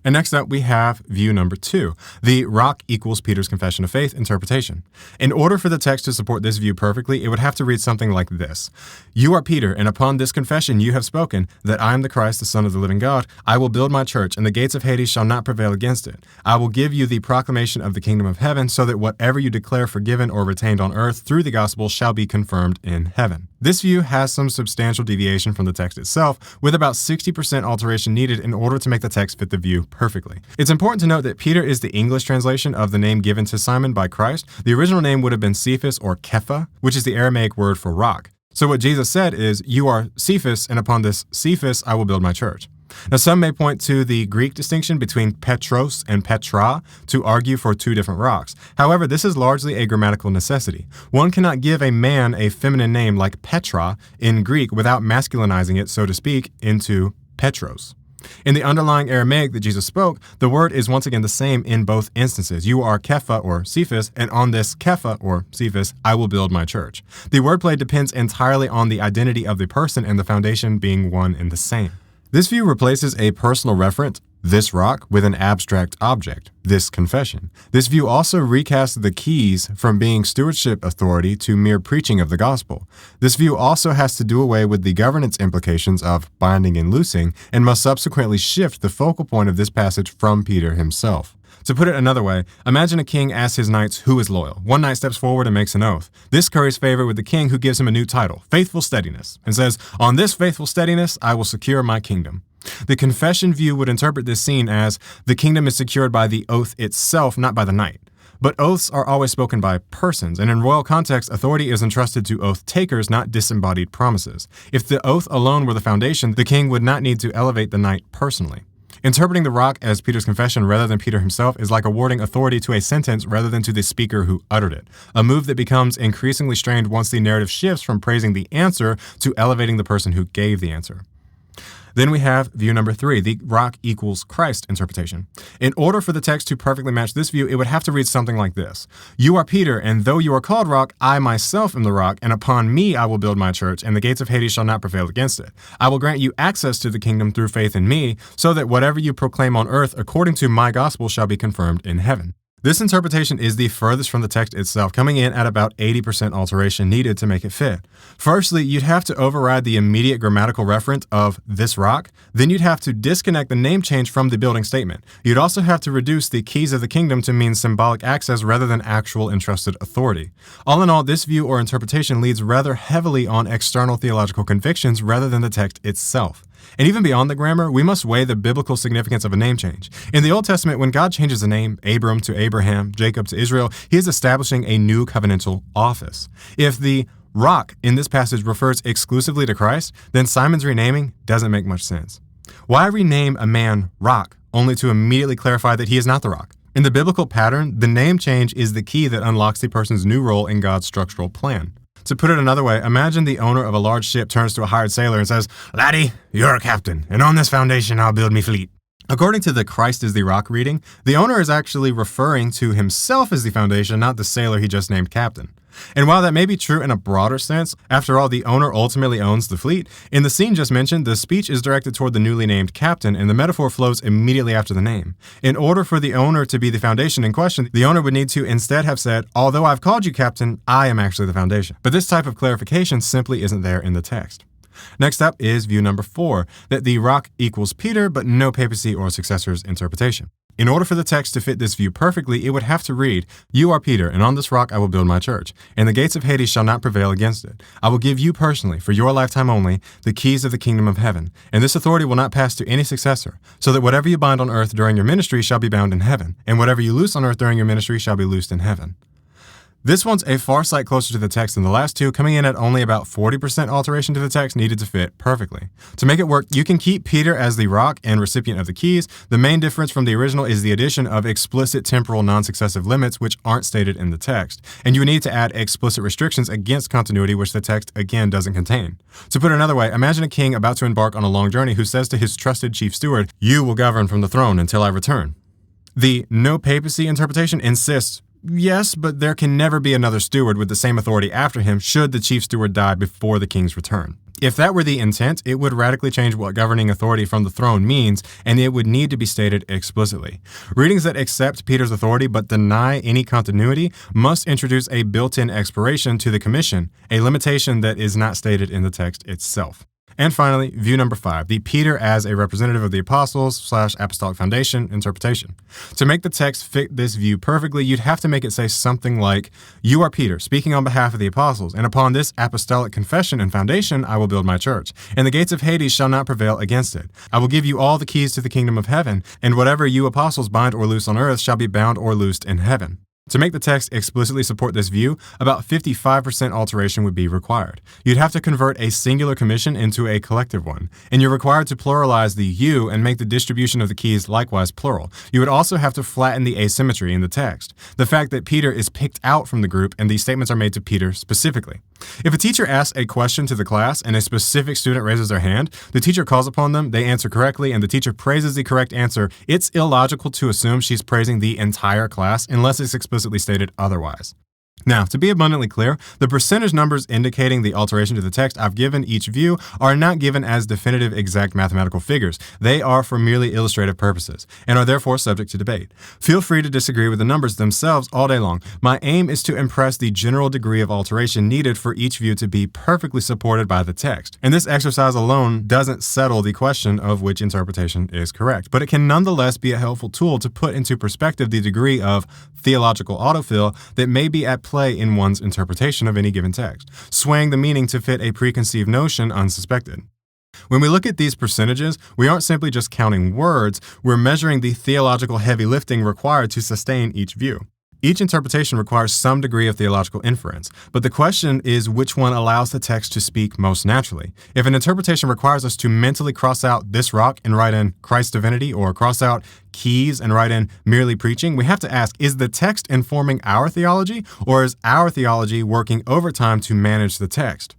And next up, we have view number 2, the rock equals Peter's confession of faith interpretation. In order for the text to support this view perfectly, it would have to read something like this. You are Peter, and upon this confession you have spoken, that I am the Christ, the Son of the living God. I will build my church, and the gates of Hades shall not prevail against it. I will give you the proclamation of the kingdom of heaven, so that whatever you declare forgiven or retained on earth through the gospel shall be confirmed in heaven. This view has some substantial deviation from the text itself, with about 60% alteration needed in order to make the text fit the view perfectly. It's important to note that Peter is the English translation of the name given to Simon by Christ. The original name would have been Cephas or Kepha, which is the Aramaic word for rock. So what Jesus said is, you are Cephas, and upon this Cephas I will build my church. Now, some may point to the Greek distinction between Petros and Petra to argue for two different rocks. However, this is largely a grammatical necessity. One cannot give a man a feminine name like Petra in Greek without masculinizing it, so to speak, into Petros. In the underlying Aramaic that Jesus spoke, the word is once again the same in both instances. You are Kepha or Cephas, and on this Kepha or Cephas, I will build my church. The wordplay depends entirely on the identity of the person and the foundation being one and the same. This view replaces a personal referent, this rock, with an abstract object, this confession. This view also recasts the keys from being stewardship authority to mere preaching of the gospel. This view also has to do away with the governance implications of binding and loosing, and must subsequently shift the focal point of this passage from Peter himself. To put it another way, imagine a king asks his knights who is loyal. One knight steps forward and makes an oath. This curries favor with the king, who gives him a new title, Faithful Steadiness, and says, on this faithful steadiness, I will secure my kingdom. The confession view would interpret this scene as the kingdom is secured by the oath itself, not by the knight. But oaths are always spoken by persons, and in royal context, authority is entrusted to oath takers, not disembodied promises. If the oath alone were the foundation, the king would not need to elevate the knight personally. Interpreting the rock as Peter's confession rather than Peter himself is like awarding authority to a sentence rather than to the speaker who uttered it, a move that becomes increasingly strained once the narrative shifts from praising the answer to elevating the person who gave the answer. Then we have view number 3, the rock equals Christ interpretation. In order for the text to perfectly match this view, it would have to read something like this. You are Peter, and though you are called rock, I myself am the rock, and upon me I will build my church, and the gates of Hades shall not prevail against it. I will grant you access to the kingdom through faith in me, so that whatever you proclaim on earth according to my gospel shall be confirmed in heaven. This interpretation is the furthest from the text itself, coming in at about 80% alteration needed to make it fit. Firstly, you'd have to override the immediate grammatical referent of this rock. Then you'd have to disconnect the name change from the building statement. You'd also have to reduce the keys of the kingdom to mean symbolic access rather than actual entrusted authority. All in all, this view or interpretation leads rather heavily on external theological convictions rather than the text itself. And even beyond the grammar, we must weigh the biblical significance of a name change. In the Old Testament, when God changes a name, Abram to Abraham, Jacob to Israel, he is establishing a new covenantal office. If the rock in this passage refers exclusively to Christ, then Simon's renaming doesn't make much sense. Why rename a man rock only to immediately clarify that he is not the rock? In the biblical pattern, the name change is the key that unlocks the person's new role in God's structural plan. To put it another way, imagine the owner of a large ship turns to a hired sailor and says, "Laddie, you're a captain, and on this foundation I'll build me fleet." According to the Christ is the rock reading, the owner is actually referring to himself as the foundation, not the sailor he just named captain. And while that may be true in a broader sense, after all, the owner ultimately owns the fleet, in the scene just mentioned, the speech is directed toward the newly named captain, and the metaphor flows immediately after the name. In order for the owner to be the foundation in question, the owner would need to instead have said, "Although I've called you captain, I am actually the foundation." But this type of clarification simply isn't there in the text. Next up is view number 4, that the rock equals Peter, but no papacy or successors interpretation. In order for the text to fit this view perfectly, it would have to read, "You are Peter, and on this rock I will build my church, and the gates of Hades shall not prevail against it. I will give you personally, for your lifetime only, the keys of the kingdom of heaven, and this authority will not pass to any successor, so that whatever you bind on earth during your ministry shall be bound in heaven, and whatever you loose on earth during your ministry shall be loosed in heaven." This one's a far sight closer to the text than the last two, coming in at only about 40% alteration to the text needed to fit perfectly. To make it work, you can keep Peter as the rock and recipient of the keys. The main difference from the original is the addition of explicit temporal non-successive limits, which aren't stated in the text. And you need to add explicit restrictions against continuity, which the text again doesn't contain. To put it another way, imagine a king about to embark on a long journey who says to his trusted chief steward, "You will govern from the throne until I return." The no papacy interpretation insists Yes, but there can never be another steward with the same authority after him should the chief steward die before the king's return. If that were the intent, it would radically change what governing authority from the throne means, and it would need to be stated explicitly. Readings that accept Peter's authority but deny any continuity must introduce a built-in expiration to the commission, a limitation that is not stated in the text itself. And finally, view number 5, the Peter as a representative of the apostles/apostolic foundation interpretation. To make the text fit this view perfectly, you'd have to make it say something like, "You are Peter, speaking on behalf of the apostles, and upon this apostolic confession and foundation I will build my church, and the gates of Hades shall not prevail against it. I will give you all the keys to the kingdom of heaven, and whatever you apostles bind or loose on earth shall be bound or loosed in heaven." To make the text explicitly support this view, about 55% alteration would be required. You'd have to convert a singular commission into a collective one, and you're required to pluralize the you and make the distribution of the keys likewise plural. You would also have to flatten the asymmetry in the text, the fact that Peter is picked out from the group and these statements are made to Peter specifically. If a teacher asks a question to the class and a specific student raises their hand, the teacher calls upon them, they answer correctly, and the teacher praises the correct answer, it's illogical to assume she's praising the entire class unless it's explicitly stated otherwise. Now, to be abundantly clear, the percentage numbers indicating the alteration to the text I've given each view are not given as definitive exact mathematical figures. They are for merely illustrative purposes, and are therefore subject to debate. Feel free to disagree with the numbers themselves all day long. My aim is to impress the general degree of alteration needed for each view to be perfectly supported by the text. And this exercise alone doesn't settle the question of which interpretation is correct, but it can nonetheless be a helpful tool to put into perspective the degree of theological autofill that may be at play in one's interpretation of any given text, swaying the meaning to fit a preconceived notion unsuspected. When we look at these percentages, we aren't simply just counting words, we're measuring the theological heavy lifting required to sustain each view. Each interpretation requires some degree of theological inference, but the question is which one allows the text to speak most naturally. If an interpretation requires us to mentally cross out this rock and write in Christ's divinity, or cross out keys and write in merely preaching, we have to ask, is the text informing our theology, or is our theology working overtime to manage the text?